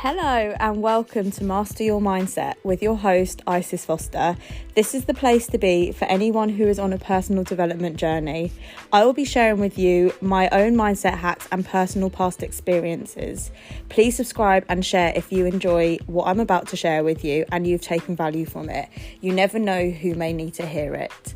Hello and welcome to Master Your Mindset with your host, Isis Foster. This is the place to be for anyone who is on a personal development journey. I will be sharing with you my own mindset hacks and personal past experiences. Please subscribe and share if you enjoy what I'm about to share with you and you've taken value from it. You never know who may need to hear it.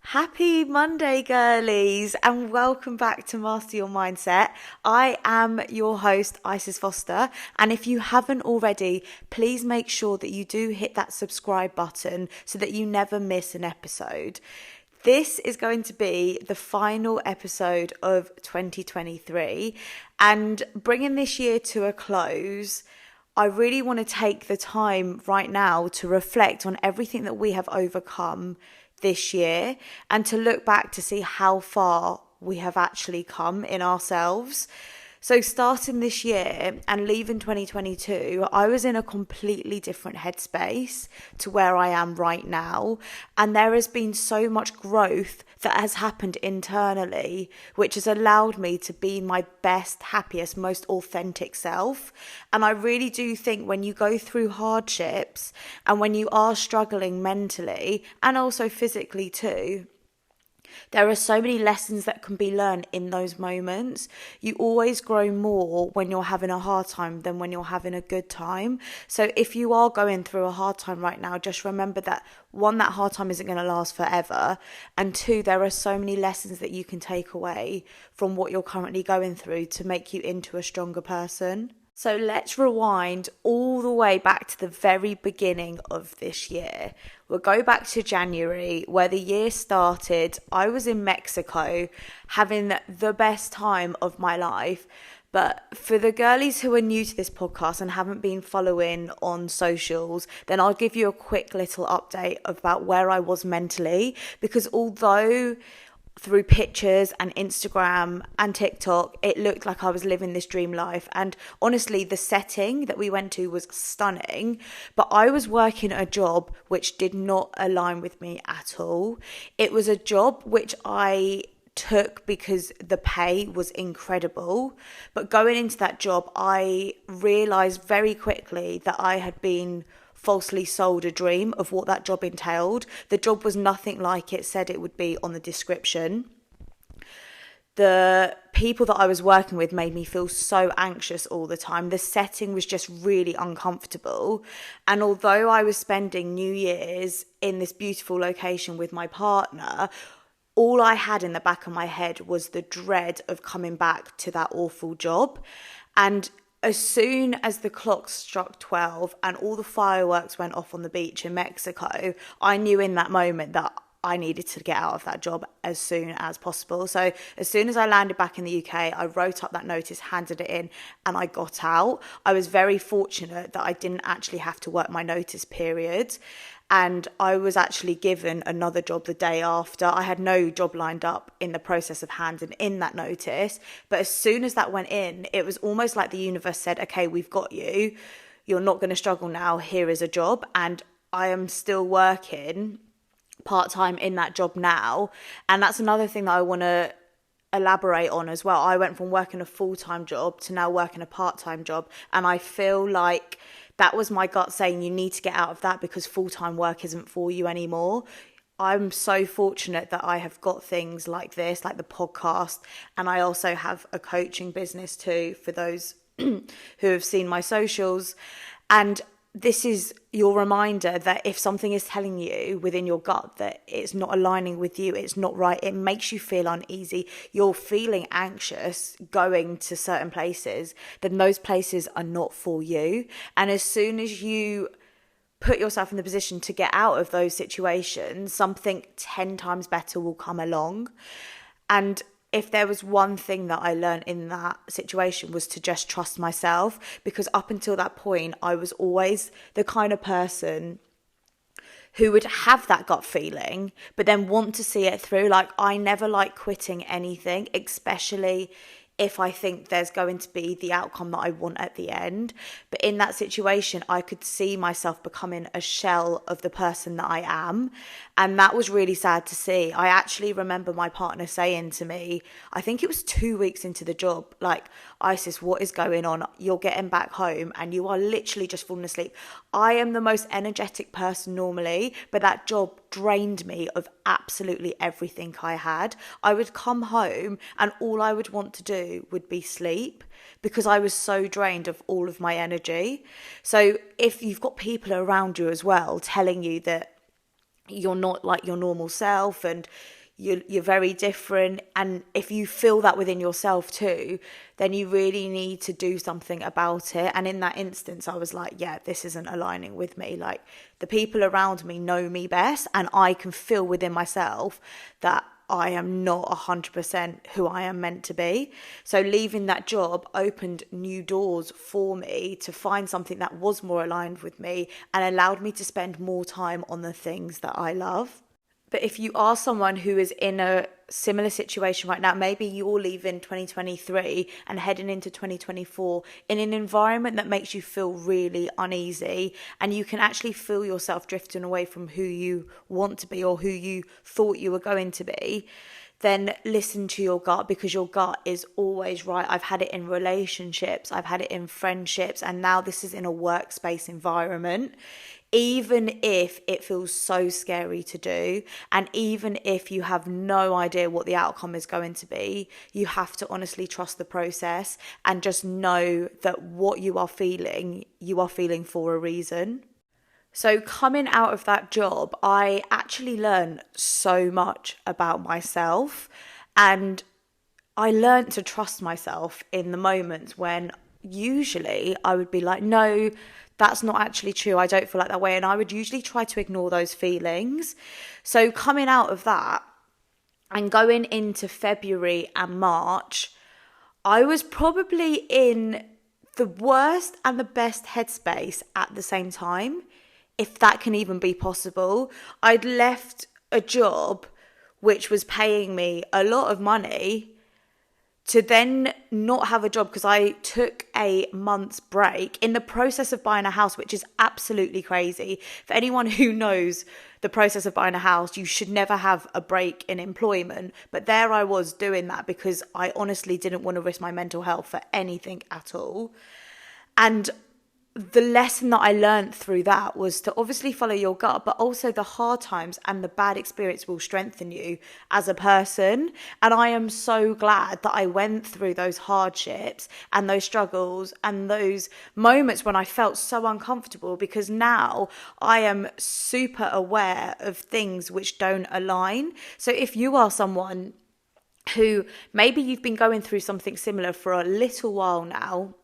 Happy Monday, girlies, and welcome back to Master Your Mindset. I am your host, Isis Foster, and if you haven't already, please make sure that you do hit that subscribe button so that you never miss an episode. This is going to be the final episode of 2023, and bringing this year to a close, I really want to take the time right now to reflect on everything that we have overcome this year and to look back to see how far we have actually come in ourselves. So starting this year and leaving 2022, I was in a completely different headspace to where I am right now. And there has been so much growth that has happened internally, which has allowed me to be my best, happiest, most authentic self. And I really do think when you go through hardships and when you are struggling mentally and also physically too, there are so many lessons that can be learned in those moments. You always grow more when you're having a hard time than when you're having a good time. So if you are going through a hard time right now, just remember that one, that hard time isn't going to last forever. And two, there are so many lessons that you can take away from what you're currently going through to make you into a stronger person. So let's rewind all the way back to the very beginning of this year. We'll go back to January where the year started. I was in Mexico having the best time of my life. But for the girlies who are new to this podcast and haven't been following on socials, then I'll give you a quick little update about where I was mentally. Because although through pictures and Instagram and TikTok, it looked like I was living this dream life. And honestly, the setting that we went to was stunning, but I was working a job which did not align with me at all. It was a job which I took because the pay was incredible. But going into that job, I realised very quickly that I had been falsely sold a dream of what that job entailed. The job was nothing like it said it would be on the description. The people that I was working with made me feel so anxious all the time. The setting was just really uncomfortable. And although I was spending New Year's in this beautiful location with my partner, all I had in the back of my head was the dread of coming back to that awful job. And as soon as the clock struck 12 and all the fireworks went off on the beach in Mexico, I knew in that moment that I needed to get out of that job as soon as possible. So as soon as I landed back in the UK, I wrote up that notice, handed it in, and I got out. I was very fortunate that I didn't actually have to work my notice period. And I was actually given another job the day after. I had no job lined up in the process of handing in that notice. But as soon as that went in, it was almost like the universe said, okay, we've got you. You're not going to struggle now. Here is a job. And I am still working part-time in that job now. And that's another thing that I want to elaborate on as well. I went from working a full-time job to now working a part-time job. And I feel like that was my gut saying you need to get out of that because full-time work isn't for you anymore. I'm so fortunate that I have got things like this, like the podcast, and I also have a coaching business too for those who have seen my socials. And this is your reminder that if something is telling you within your gut that it's not aligning with you, it's not right, it makes you feel uneasy, you're feeling anxious going to certain places, then those places are not for you. And as soon as you put yourself in the position to get out of those situations, something 10 times better will come along. And if there was one thing that I learned in that situation was to just trust myself, because up until that point, I was always the kind of person who would have that gut feeling, but then want to see it through. Like, I never like quitting anything, especially if I think there's going to be the outcome that I want at the end. But in that situation, I could see myself becoming a shell of the person that I am. And that was really sad to see. I actually remember my partner saying to me, I think it was 2 weeks into the job, like, Isis, what is going on? You're getting back home and you are literally just falling asleep. I am the most energetic person normally, but that job drained me of absolutely everything I had. I would come home and all I would want to do would be sleep because I was so drained of all of my energy. So if you've got people around you as well telling you that you're not like your normal self and you're very different, and if you feel that within yourself too, then you really need to do something about it. And in that instance, I was like, yeah, this isn't aligning with me. Like, the people around me know me best, and I can feel within myself that I am not 100% who I am meant to be. So leaving that job opened new doors for me to find something that was more aligned with me and allowed me to spend more time on the things that I love. But if you are someone who is in a similar situation right now, maybe you're leaving 2023 and heading into 2024 in an environment that makes you feel really uneasy, and you can actually feel yourself drifting away from who you want to be or who you thought you were going to be, then listen to your gut, because your gut is always right. I've had it in relationships, I've had it in friendships, and now this is in a workspace environment. Even if it feels so scary to do, and even if you have no idea what the outcome is going to be, you have to honestly trust the process and just know that what you are feeling for a reason. So coming out of that job, I actually learned so much about myself, and I learned to trust myself in the moments when usually I would be like, no, that's not actually true. I don't feel like that way. And I would usually try to ignore those feelings. So coming out of that and going into February and March, I was probably in the worst and the best headspace at the same time, if that can even be possible. I'd left a job which was paying me a lot of money to then not have a job because I took a month's break in the process of buying a house, which is absolutely crazy. For anyone who knows the process of buying a house, you should never have a break in employment. But there I was doing that because I honestly didn't want to risk my mental health for anything at all. And the lesson that I learned through that was to obviously follow your gut, but also the hard times and the bad experience will strengthen you as a person. And I am so glad that I went through those hardships and those struggles and those moments when I felt so uncomfortable, because now I am super aware of things which don't align. So if you are someone who maybe you've been going through something similar for a little while now,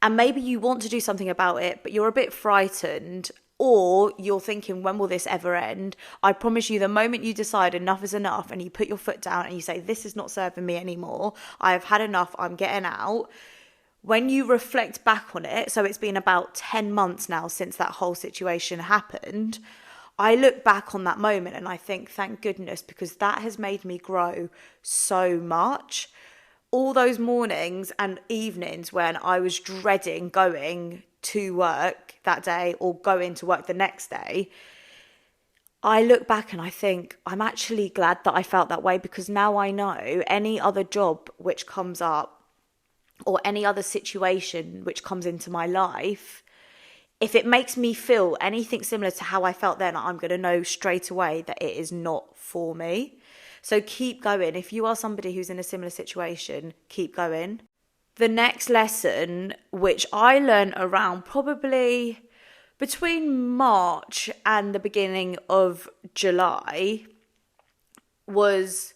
and maybe you want to do something about it, but you're a bit frightened, or you're thinking, when will this ever end? I promise you, the moment you decide enough is enough and you put your foot down and you say, this is not serving me anymore, I have had enough, I'm getting out. When you reflect back on it, so it's been about 10 months now since that whole situation happened, I look back on that moment and I think, thank goodness, because that has made me grow so much. All those mornings and evenings when I was dreading going to work that day or going to work the next day, I look back and I think I'm actually glad that I felt that way, because now I know any other job which comes up or any other situation which comes into my life, if it makes me feel anything similar to how I felt then, I'm going to know straight away that it is not for me. So keep going. If you are somebody who's in a similar situation, keep going. The next lesson, which I learned around probably between March and the beginning of July, was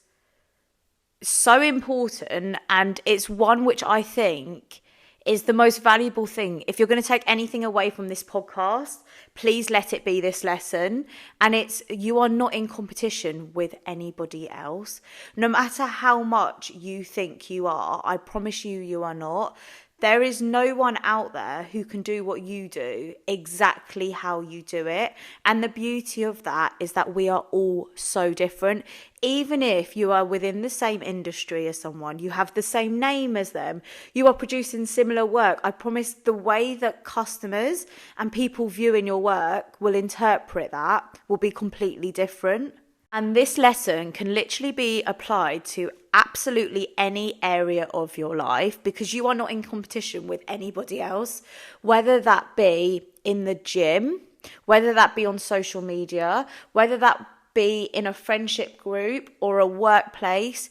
so important, and it's one which I think is the most valuable thing. If you're going to take anything away from this podcast, please let it be this lesson. And it's, you are not in competition with anybody else. No matter how much you think you are, I promise you, you are not. There is no one out there who can do what you do exactly how you do it. And the beauty of that is that we are all so different. Even if you are within the same industry as someone, you have the same name as them, you are producing similar work, I promise the way that customers and people viewing your work will interpret that will be completely different. And this lesson can literally be applied to absolutely any area of your life, because you are not in competition with anybody else, whether that be in the gym, whether that be on social media, whether that be in a friendship group or a workplace.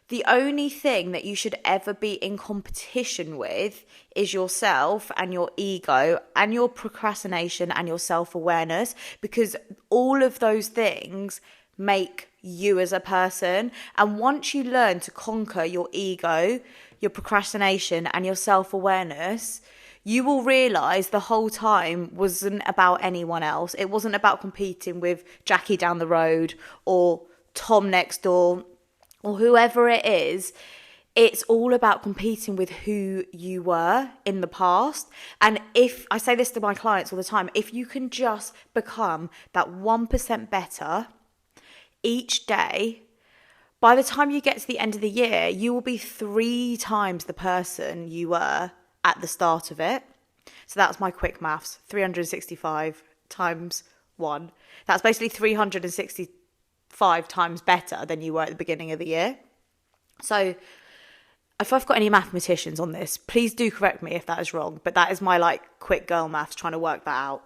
The only thing that you should ever be in competition with is yourself and your ego and your procrastination and your self-awareness, because all of those things make you as a person. And once you learn to conquer your ego, your procrastination and your self-awareness, you will realize the whole time wasn't about anyone else. It wasn't about competing with Jackie down the road or Tom next door or whoever it is. It's all about competing with who you were in the past. And if I say this to my clients all the time, if you can just become that 1% better each day, by the time you get to the end of the year, you will be 3 times the person you were at the start of it. So that's my quick maths. 365 times 1. That's basically 365 times better than you were at the beginning of the year. So if I've got any mathematicians on this, please do correct me if that is wrong. But that is my quick girl maths trying to work that out.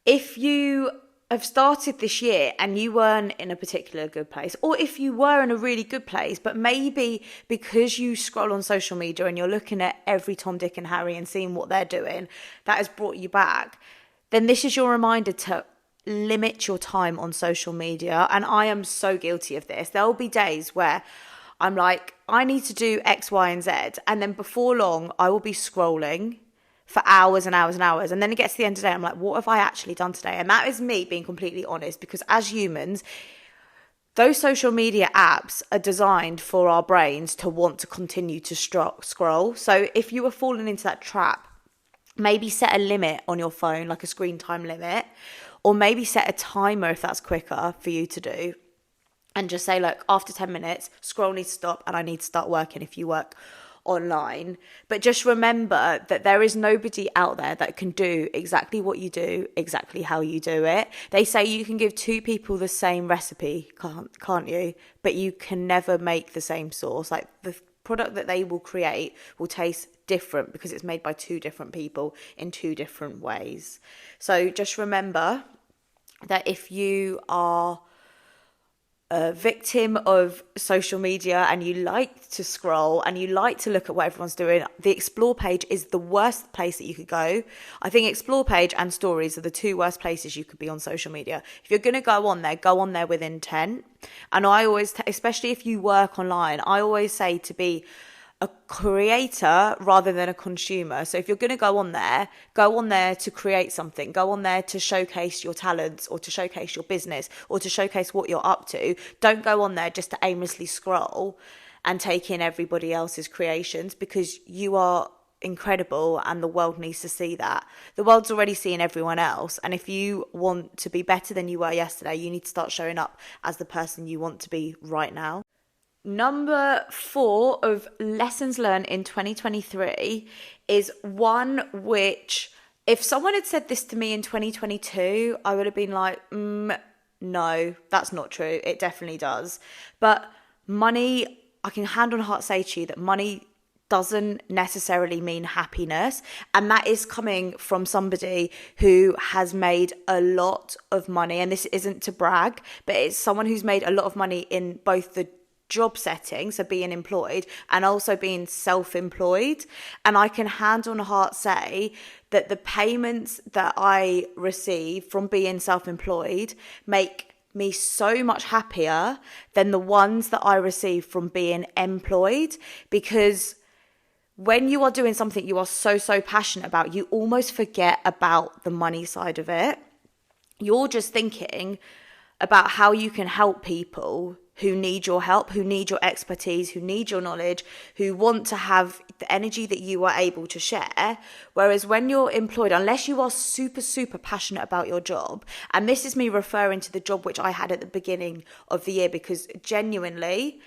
If you have started this year and you weren't in a particular good place, or if you were in a really good place, but maybe because you scroll on social media and you're looking at every Tom, Dick and Harry and seeing what they're doing, that has brought you back, then this is your reminder to limit your time on social media. And I am so guilty of this. There will be days where I'm like, I need to do X, Y, and Z. And then before long, I will be scrolling for hours and hours and hours. And then it gets to the end of the day, I'm like, what have I actually done today? And that is me being completely honest, because as humans, those social media apps are designed for our brains to want to continue to scroll. So if you are falling into that trap, maybe set a limit on your phone, like a screen time limit, or maybe set a timer if that's quicker for you to do. And just say, look, after 10 minutes, scroll needs to stop and I need to start working if you work online. But just remember that there is nobody out there that can do exactly what you do, exactly how you do it. They say you can give 2 people the same recipe, can't you? But you can never make the same sauce. Like the product that they will create will taste different because it's made by 2 different people in 2 different ways. So just remember that if you are a victim of social media and you like to scroll and you like to look at what everyone's doing, the explore page is the worst place that you could go. I think explore page and stories are the 2 worst places you could be on social media. If you're going to go on there with intent. And I always, especially if you work online, I always say to be a creator rather than a consumer. So if you're going to go on there to create something, go on there to showcase your talents or to showcase your business or to showcase what you're up to. Don't go on there just to aimlessly scroll and take in everybody else's creations, because you are incredible and the world needs to see that. The world's already seeing everyone else, and if you want to be better than you were yesterday, you need to start showing up as the person you want to be right now. Number 4 of lessons learned in 2023 is one which, if someone had said this to me in 2022, I would have been like, no, that's not true. It definitely does. But money, I can hand on heart say to you that money doesn't necessarily mean happiness. And that is coming from somebody who has made a lot of money. And this isn't to brag, but it's someone who's made a lot of money in both the job setting, so being employed, and also being self-employed. And I can hand on heart say that the payments that I receive from being self-employed make me so much happier than the ones that I receive from being employed, because when you are doing something you are so passionate about, you almost forget about the money side of it. You're just thinking about how you can help people who need your help, who need your expertise, who need your knowledge, who want to have the energy that you are able to share. Whereas when you're employed, unless you are super, super passionate about your job, and this is me referring to the job which I had at the beginning of the year, because genuinely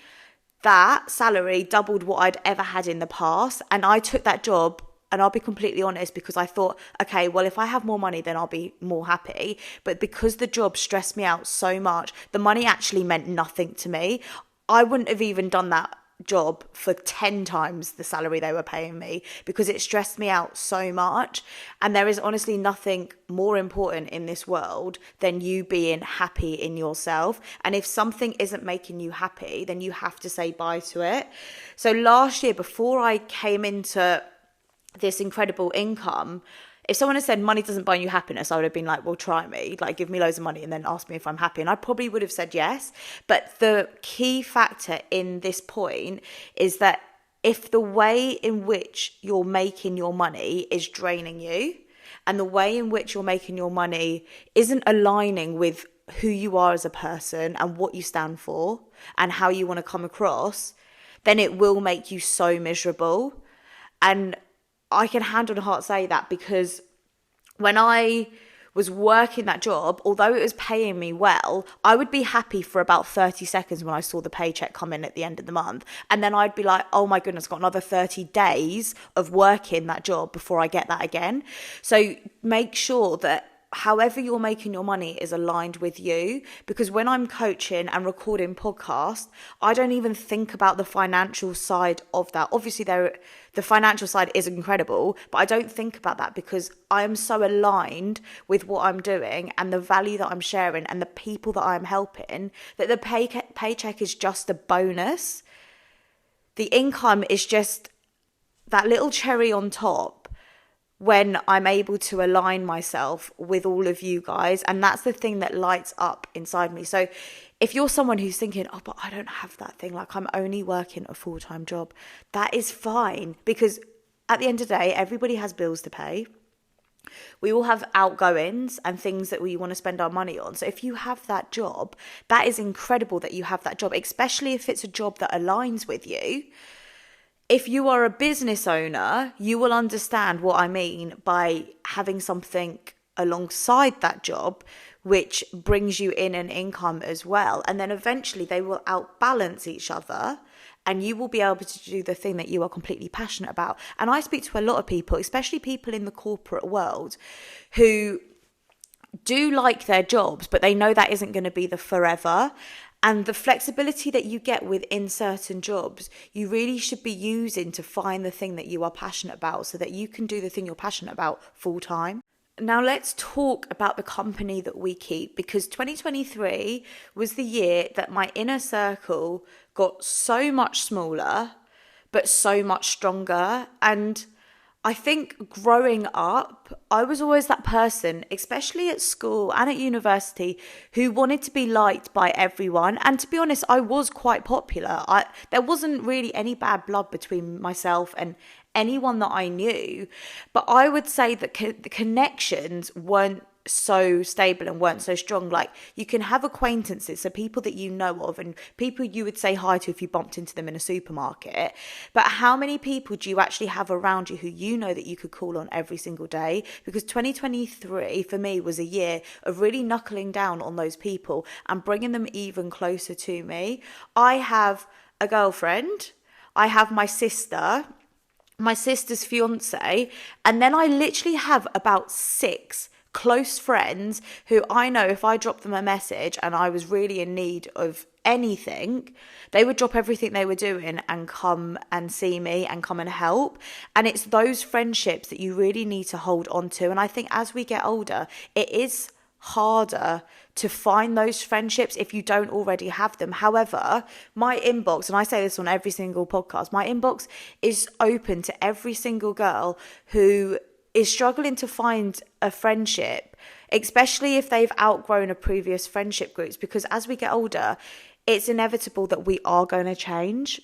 that salary doubled what I'd ever had in the past. And I took that job, and I'll be completely honest, because I thought, okay, well, if I have more money, then I'll be more happy. But because the job stressed me out so much, the money actually meant nothing to me. I wouldn't have even done that job for 10 times the salary they were paying me, because it stressed me out so much. And there is honestly nothing more important in this world than you being happy in yourself. And if something isn't making you happy, then you have to say bye to it. So last year, before I came into this incredible income, if someone had said money doesn't buy you happiness, I would have been like, well, try me, like give me loads of money and then ask me if I'm happy. And I probably would have said yes. But the key factor in this point is that if the way in which you're making your money is draining you, and the way in which you're making your money isn't aligning with who you are as a person and what you stand for and how you want to come across, then it will make you so miserable. And I can hand on heart say that, because when I was working that job, although it was paying me well, I would be happy for about 30 seconds when I saw the paycheck come in at the end of the month. And then I'd be like, oh my goodness, got another 30 days of working that job before I get that again. So make sure that however you're making your money is aligned with you, because when I'm coaching and recording podcasts, I don't even think about the financial side of that. Obviously, the financial side is incredible, but I don't think about that because I am so aligned with what I'm doing and the value that I'm sharing and the people that I'm helping, that the paycheck is just a bonus. The income is just that little cherry on top when I'm able to align myself with all of you guys. And that's the thing that lights up inside me. So if you're someone who's thinking, oh, but I don't have that thing, like I'm only working a full-time job, that is fine, because at the end of the day, everybody has bills to pay. We all have outgoings and things that we want to spend our money on. So if you have that job, that is incredible that you have that job, especially if it's a job that aligns with you. If you are a business owner, you will understand what I mean by having something alongside that job which brings you in an income as well. And then eventually they will outbalance each other, and you will be able to do the thing that you are completely passionate about. And I speak to a lot of people, especially people in the corporate world, who do like their jobs, but they know that isn't going to be the forever. And the flexibility that you get within certain jobs, you really should be using to find the thing that you are passionate about so that you can do the thing you're passionate about full time. Now let's talk about the company that we keep, because 2023 was the year that my inner circle got so much smaller, but so much stronger. And I think growing up, I was always that person, especially at school and at university, who wanted to be liked by everyone. And to be honest, I was quite popular. There wasn't really any bad blood between myself and anyone that I knew. But I would say that the connections weren't so stable and weren't so strong. Like, you can have acquaintances, so people that you know of and people you would say hi to if you bumped into them in a supermarket, but how many people do you actually have around you who you know that you could call on every single day? Because 2023 for me was a year of really knuckling down on those people and bringing them even closer to me. I have a girlfriend, I have my sister's fiance, and then I literally have about 6 close friends who I know if I dropped them a message and I was really in need of anything, they would drop everything they were doing and come and see me and come and help. And it's those friendships that you really need to hold on to. And I think as we get older, it is harder to find those friendships if you don't already have them. However, my inbox, and I say this on every single podcast, my inbox is open to every single girl who is struggling to find a friendship, especially if they've outgrown a previous friendship groups, because as we get older, it's inevitable that we are going to change.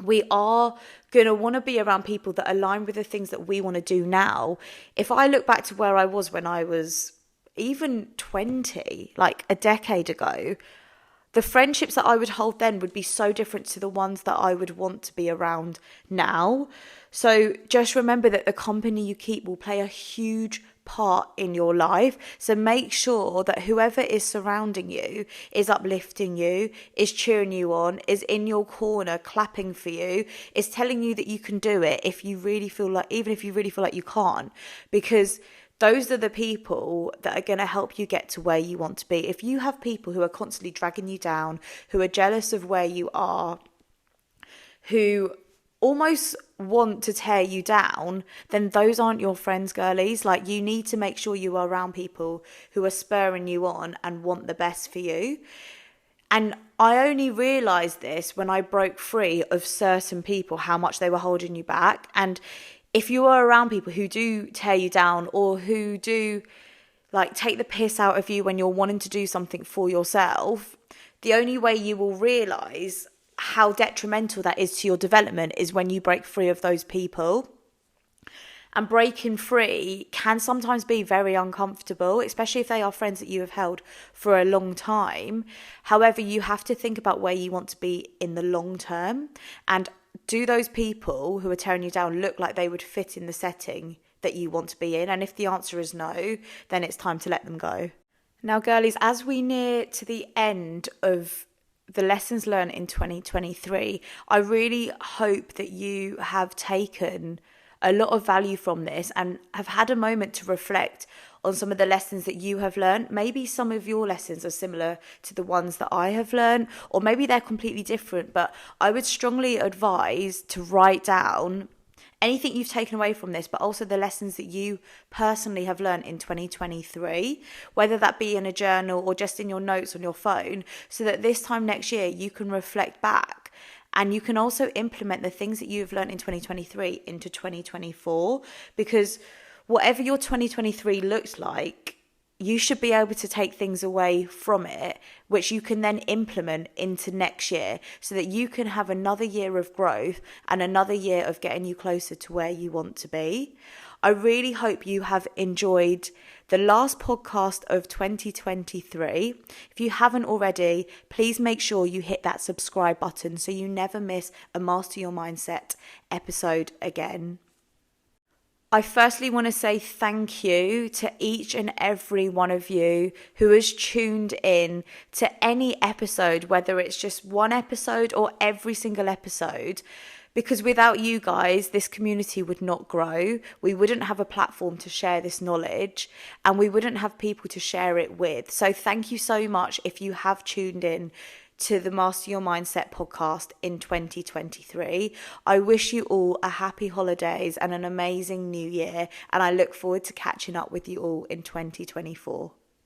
We are going to want to be around people that align with the things that we want to do now. If I look back to where I was when I was even 20, like a decade ago, the friendships that I would hold then would be so different to the ones that I would want to be around now. So just remember that the company you keep will play a huge part in your life. So make sure that whoever is surrounding you is uplifting you, is cheering you on, is in your corner clapping for you, is telling you that you can do it if you really feel like, even if you really feel like you can't, because those are the people that are going to help you get to where you want to be. If you have people who are constantly dragging you down, who are jealous of where you are, who almost want to tear you down, then those aren't your friends, girlies. Like, you need to make sure you are around people who are spurring you on and want the best for you. And I only realised this when I broke free of certain people, how much they were holding you back. And if you are around people who do tear you down, or who do like take the piss out of you when you're wanting to do something for yourself, the only way you will realise how detrimental that is to your development is when you break free of those people. And breaking free can sometimes be very uncomfortable, especially if they are friends that you have held for a long time. However, you have to think about where you want to be in the long term. And do those people who are tearing you down look like they would fit in the setting that you want to be in? And if the answer is no, then it's time to let them go. Now, girlies, as we near to the end of the lessons learned in 2023, I really hope that you have taken a lot of value from this and have had a moment to reflect on some of the lessons that you have learned. Maybe some of your lessons are similar to the ones that I have learned, or maybe they're completely different, but I would strongly advise to write down anything you've taken away from this, but also the lessons that you personally have learned in 2023, whether that be in a journal or just in your notes on your phone, so that this time next year you can reflect back and you can also implement the things that you've learned in 2023 into 2024. Because whatever your 2023 looks like, you should be able to take things away from it, which you can then implement into next year, so that you can have another year of growth and another year of getting you closer to where you want to be. I really hope you have enjoyed the last podcast of 2023. If you haven't already, please make sure you hit that subscribe button so you never miss a Master Your Mindset episode again. I firstly want to say thank you to each and every one of you who has tuned in to any episode, whether it's just one episode or every single episode, because without you guys, this community would not grow. We wouldn't have a platform to share this knowledge, and we wouldn't have people to share it with. So thank you so much if you have tuned in to the Master Your Mindset podcast in 2023. I wish you all a happy holidays and an amazing new year, and I look forward to catching up with you all in 2024.